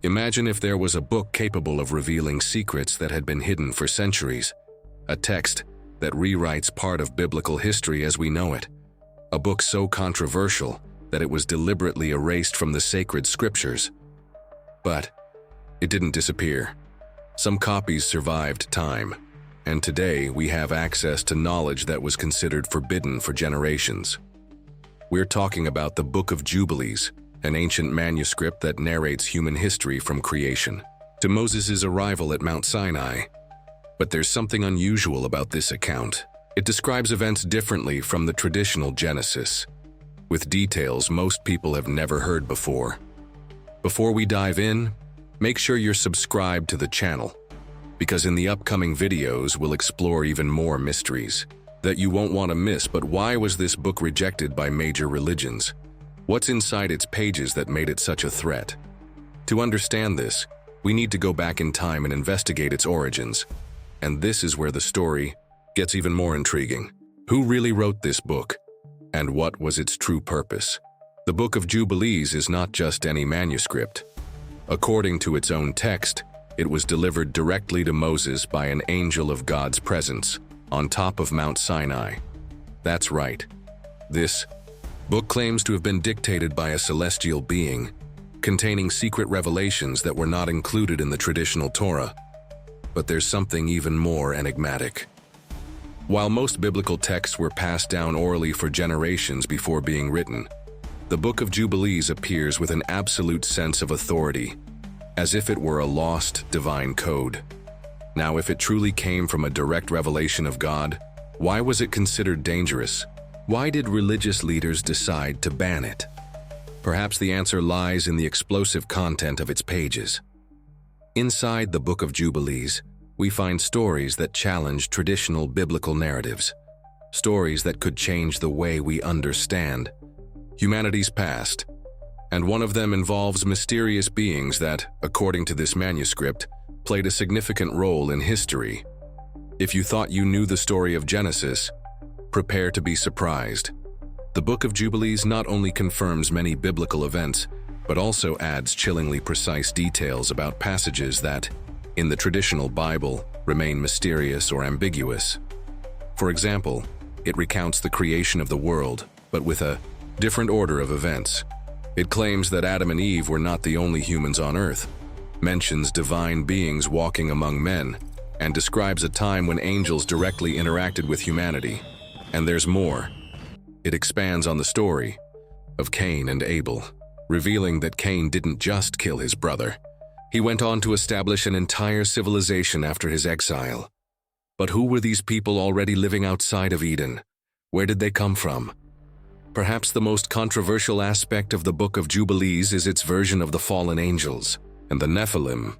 Imagine if there was a book capable of revealing secrets that had been hidden for centuries, a text that rewrites part of biblical history as we know it, a book so controversial that it was deliberately erased from the sacred scriptures. But it didn't disappear. Some copies survived time, and today we have access to knowledge that was considered forbidden for generations. We're talking about the Book of Jubilees, an ancient manuscript that narrates human history from creation to Moses' arrival at Mount Sinai. But there's something unusual about this account. It describes events differently from the traditional Genesis, with details most people have never heard before. Before we dive in, make sure you're subscribed to the channel, because in the upcoming videos we'll explore even more mysteries that you won't want to miss. But why was this book rejected by major religions? What's inside its pages that made it such a threat? To understand this, we need to go back in time and investigate its origins. And this is where the story gets even more intriguing. Who really wrote this book? And what was its true purpose? The Book of Jubilees is not just any manuscript. According to its own text, it was delivered directly to Moses by an angel of God's presence on top of Mount Sinai. That's right. This book claims to have been dictated by a celestial being, containing secret revelations that were not included in the traditional Torah. But there's something even more enigmatic. While most biblical texts were passed down orally for generations before being written, the Book of Jubilees appears with an absolute sense of authority, as if it were a lost divine code. Now, if it truly came from a direct revelation of God, why was it considered dangerous? Why did religious leaders decide to ban it? Perhaps the answer lies in the explosive content of its pages. Inside the Book of Jubilees, we find stories that challenge traditional biblical narratives, stories that could change the way we understand humanity's past. And one of them involves mysterious beings that, according to this manuscript, played a significant role in history. If you thought you knew the story of Genesis, prepare to be surprised. The Book of Jubilees not only confirms many biblical events, but also adds chillingly precise details about passages that, in the traditional Bible, remain mysterious or ambiguous. For example, it recounts the creation of the world, but with a different order of events. It claims that Adam and Eve were not the only humans on earth, mentions divine beings walking among men, and describes a time when angels directly interacted with humanity. And there's more. It expands on the story of Cain and Abel, revealing that Cain didn't just kill his brother. He went on to establish an entire civilization after his exile. But who were these people already living outside of Eden? Where did they come from? Perhaps the most controversial aspect of the Book of Jubilees is its version of the fallen angels and the Nephilim.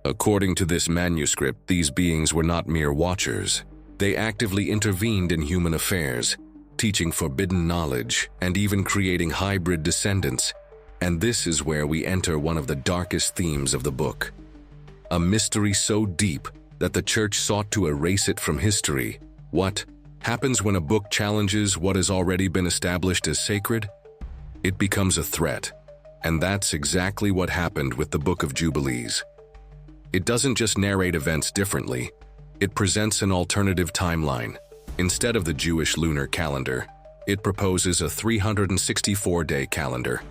According to this manuscript, these beings were not mere watchers. They actively intervened in human affairs, teaching forbidden knowledge and even creating hybrid descendants. And this is where we enter one of the darkest themes of the book. A mystery so deep that the church sought to erase it from history. What happens when a book challenges what has already been established as sacred? It becomes a threat. And that's exactly what happened with the Book of Jubilees. It doesn't just narrate events differently, it presents an alternative timeline. Instead of the Jewish lunar calendar, it proposes a 364-day calendar,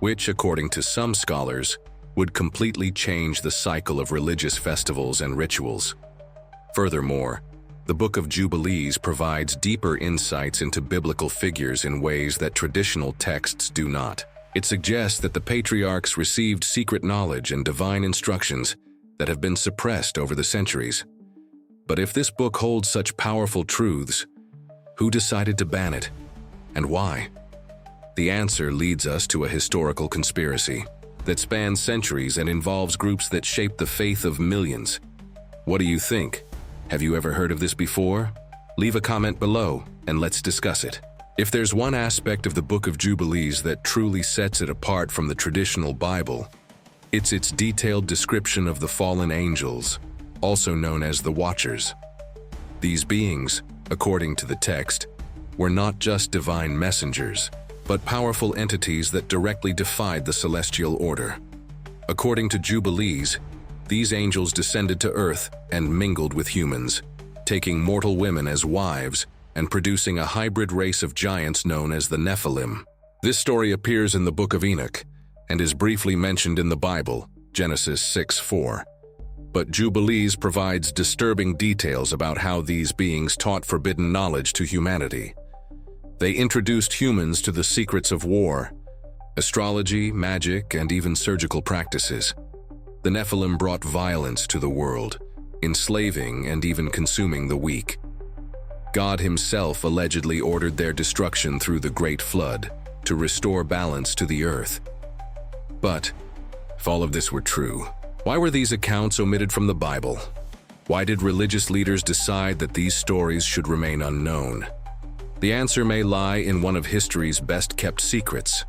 which, according to some scholars, would completely change the cycle of religious festivals and rituals. Furthermore, the Book of Jubilees provides deeper insights into biblical figures in ways that traditional texts do not. It suggests that the patriarchs received secret knowledge and divine instructions that have been suppressed over the centuries. But if this book holds such powerful truths, who decided to ban it, and why? The answer leads us to a historical conspiracy that spans centuries and involves groups that shape the faith of millions. What do you think? Have you ever heard of this before? Leave a comment below and let's discuss it. If there's one aspect of the Book of Jubilees that truly sets it apart from the traditional Bible, it's its detailed description of the fallen angels, also known as the Watchers. These beings, according to the text, were not just divine messengers, but powerful entities that directly defied the celestial order. According to Jubilees, these angels descended to earth and mingled with humans, taking mortal women as wives and producing a hybrid race of giants known as the Nephilim. This story appears in the Book of Enoch and is briefly mentioned in the Bible, Genesis 6:4. But Jubilees provides disturbing details about how these beings taught forbidden knowledge to humanity. They introduced humans to the secrets of war, astrology, magic, and even surgical practices. The Nephilim brought violence to the world, enslaving and even consuming the weak. God himself allegedly ordered their destruction through the Great Flood to restore balance to the earth. But if all of this were true, why were these accounts omitted from the Bible? Why did religious leaders decide that these stories should remain unknown? The answer may lie in one of history's best-kept secrets,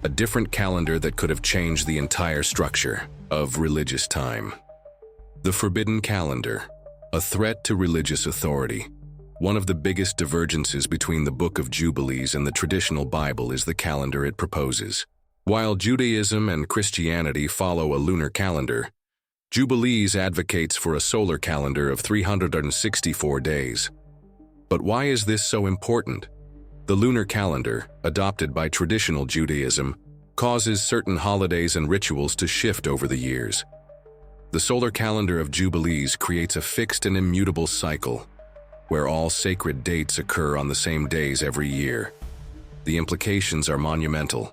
a different calendar that could have changed the entire structure of religious time. The Forbidden Calendar, a threat to religious authority. One of the biggest divergences between the Book of Jubilees and the traditional Bible is the calendar it proposes. While Judaism and Christianity follow a lunar calendar, Jubilees advocates for a solar calendar of 364 days. But why is this so important? The lunar calendar, adopted by traditional Judaism, causes certain holidays and rituals to shift over the years. The solar calendar of Jubilees creates a fixed and immutable cycle, where all sacred dates occur on the same days every year. The implications are monumental.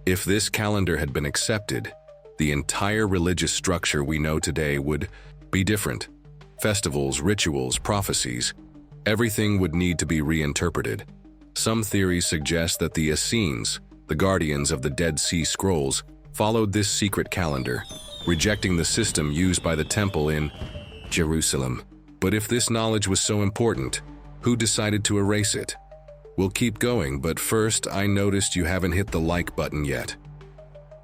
If this calendar had been accepted, the entire religious structure we know today would be different. Festivals, rituals, prophecies, everything would need to be reinterpreted. Some theories suggest that the Essenes, the guardians of the Dead Sea Scrolls, followed this secret calendar, rejecting the system used by the temple in Jerusalem. But if this knowledge was so important, who decided to erase it? We'll keep going, but first, I noticed you haven't hit the like button yet.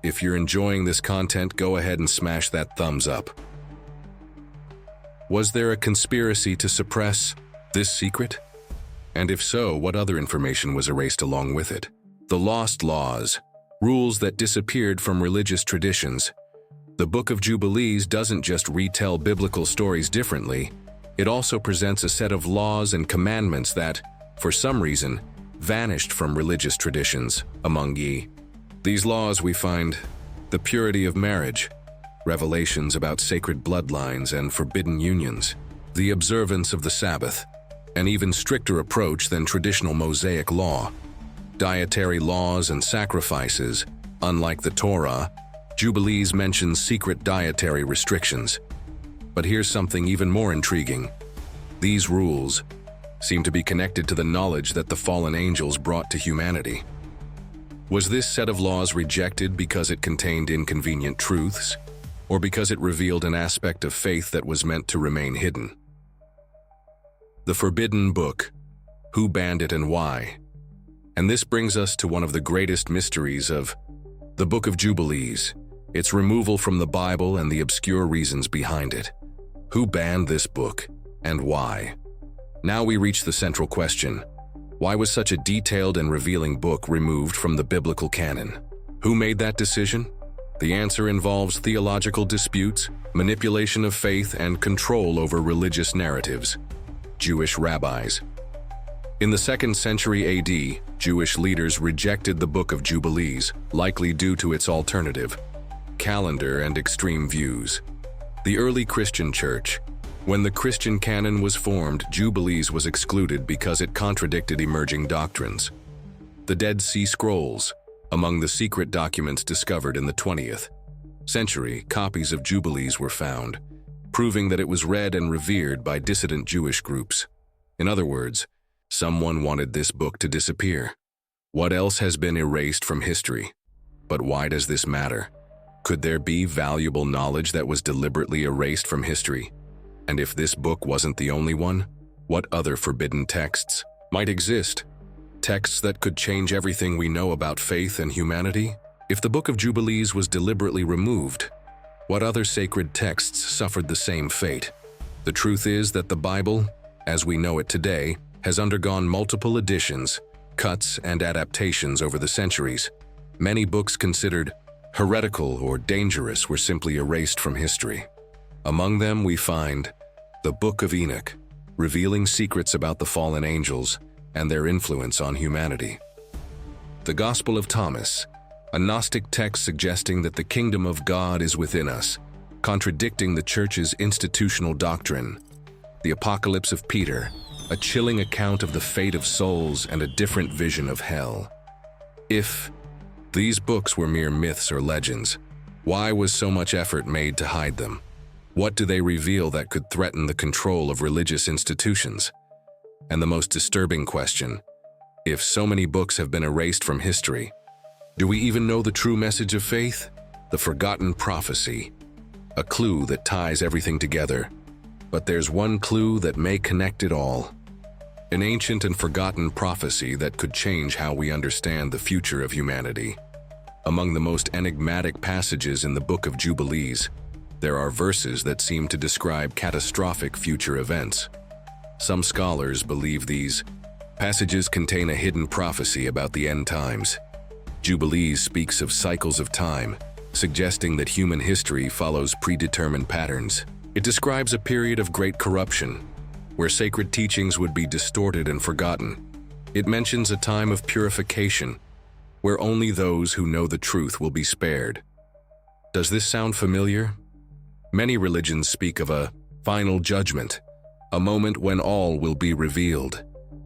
If you're enjoying this content, go ahead and smash that thumbs up. Was there a conspiracy to suppress this secret? And if so, what other information was erased along with it? The lost laws, rules that disappeared from religious traditions. The Book of Jubilees doesn't just retell biblical stories differently, it also presents a set of laws and commandments that, for some reason, vanished from religious traditions among ye. These laws we find the purity of marriage, revelations about sacred bloodlines and forbidden unions, the observance of the Sabbath, an even stricter approach than traditional Mosaic law, dietary laws and sacrifices. Unlike the Torah, Jubilees mentions secret dietary restrictions. But here's something even more intriguing. These rules seem to be connected to the knowledge that the fallen angels brought to humanity. Was this set of laws rejected because it contained inconvenient truths, or because it revealed an aspect of faith that was meant to remain hidden? The Forbidden Book. Who banned it and why? And this brings us to one of the greatest mysteries of the Book of Jubilees, its removal from the Bible and the obscure reasons behind it. Who banned this book, and why? Now we reach the central question. Why was such a detailed and revealing book removed from the biblical canon? Who made that decision? The answer involves theological disputes, manipulation of faith, and control over religious narratives. Jewish rabbis. In the 2nd century AD, Jewish leaders rejected the Book of Jubilees, likely due to its alternative calendar and extreme views. The early Christian church. When the Christian canon was formed, Jubilees was excluded because it contradicted emerging doctrines. The Dead Sea Scrolls. Among the secret documents discovered in the 20th century, copies of Jubilees were found, proving that it was read and revered by dissident Jewish groups. In other words, someone wanted this book to disappear. What else has been erased from history? But why does this matter? Could there be valuable knowledge that was deliberately erased from history? And if this book wasn't the only one, what other forbidden texts might exist? Texts that could change everything we know about faith and humanity? If the Book of Jubilees was deliberately removed, what other sacred texts suffered the same fate? The truth is that the Bible, as we know it today, has undergone multiple editions, cuts, and adaptations over the centuries. Many books considered heretical or dangerous were simply erased from history. Among them we find the Book of Enoch, revealing secrets about the fallen angels and their influence on humanity. The Gospel of Thomas, a Gnostic text suggesting that the kingdom of God is within us, contradicting the Church's institutional doctrine. The Apocalypse of Peter, a chilling account of the fate of souls and a different vision of hell. If these books were mere myths or legends, why was so much effort made to hide them? What do they reveal that could threaten the control of religious institutions? And the most disturbing question, if so many books have been erased from history, do we even know the true message of faith? The forgotten prophecy, a clue that ties everything together. But there's one clue that may connect it all. An ancient and forgotten prophecy that could change how we understand the future of humanity. Among the most enigmatic passages in the Book of Jubilees, there are verses that seem to describe catastrophic future events. Some scholars believe these passages contain a hidden prophecy about the end times. Jubilees speaks of cycles of time, suggesting that human history follows predetermined patterns. It describes a period of great corruption, where sacred teachings would be distorted and forgotten. It mentions a time of purification, where only those who know the truth will be spared. Does this sound familiar? Many religions speak of a final judgment, a moment when all will be revealed.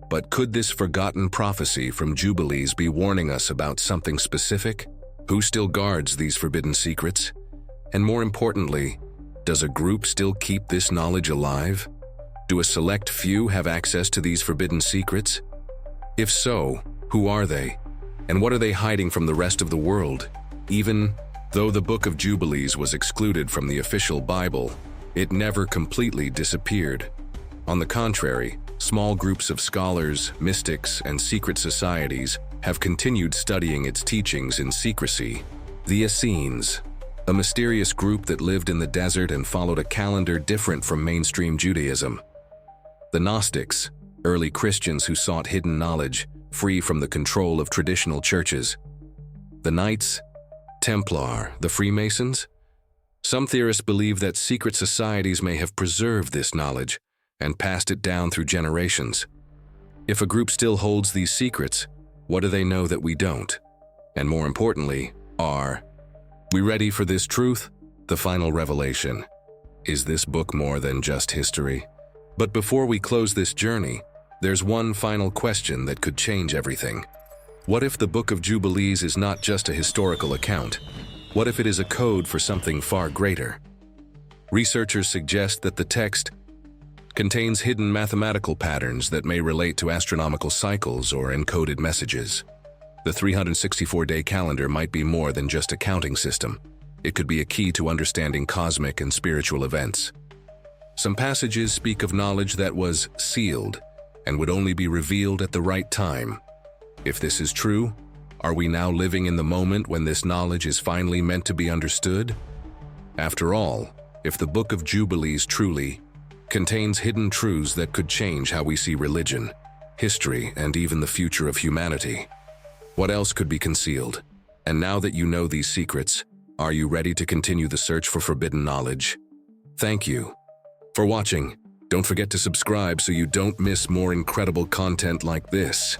But could this forgotten prophecy from Jubilees be warning us about something specific? Who still guards these forbidden secrets? And more importantly, does a group still keep this knowledge alive? Do a select few have access to these forbidden secrets? If so, who are they? And what are they hiding from the rest of the world? Even though the Book of Jubilees was excluded from the official Bible, it never completely disappeared. On the contrary, small groups of scholars, mystics, and secret societies have continued studying its teachings in secrecy. The Essenes, a mysterious group that lived in the desert and followed a calendar different from mainstream Judaism. The Gnostics, early Christians who sought hidden knowledge, free from the control of traditional churches. The Knights Templar, the Freemasons. Some theorists believe that secret societies may have preserved this knowledge and passed it down through generations. If a group still holds these secrets, what do they know that we don't? And more importantly, are we ready for this truth? The final revelation. Is this book more than just history? But before we close this journey, there's one final question that could change everything. What if the Book of Jubilees is not just a historical account? What if it is a code for something far greater? Researchers suggest that the text contains hidden mathematical patterns that may relate to astronomical cycles or encoded messages. The 364-day calendar might be more than just a counting system. It could be a key to understanding cosmic and spiritual events. Some passages speak of knowledge that was sealed and would only be revealed at the right time. If this is true, are we now living in the moment when this knowledge is finally meant to be understood? After all, if the Book of Jubilees truly contains hidden truths that could change how we see religion, history, and even the future of humanity, what else could be concealed? And now that you know these secrets, are you ready to continue the search for forbidden knowledge? Thank you for watching. Don't forget to subscribe so you don't miss more incredible content like this.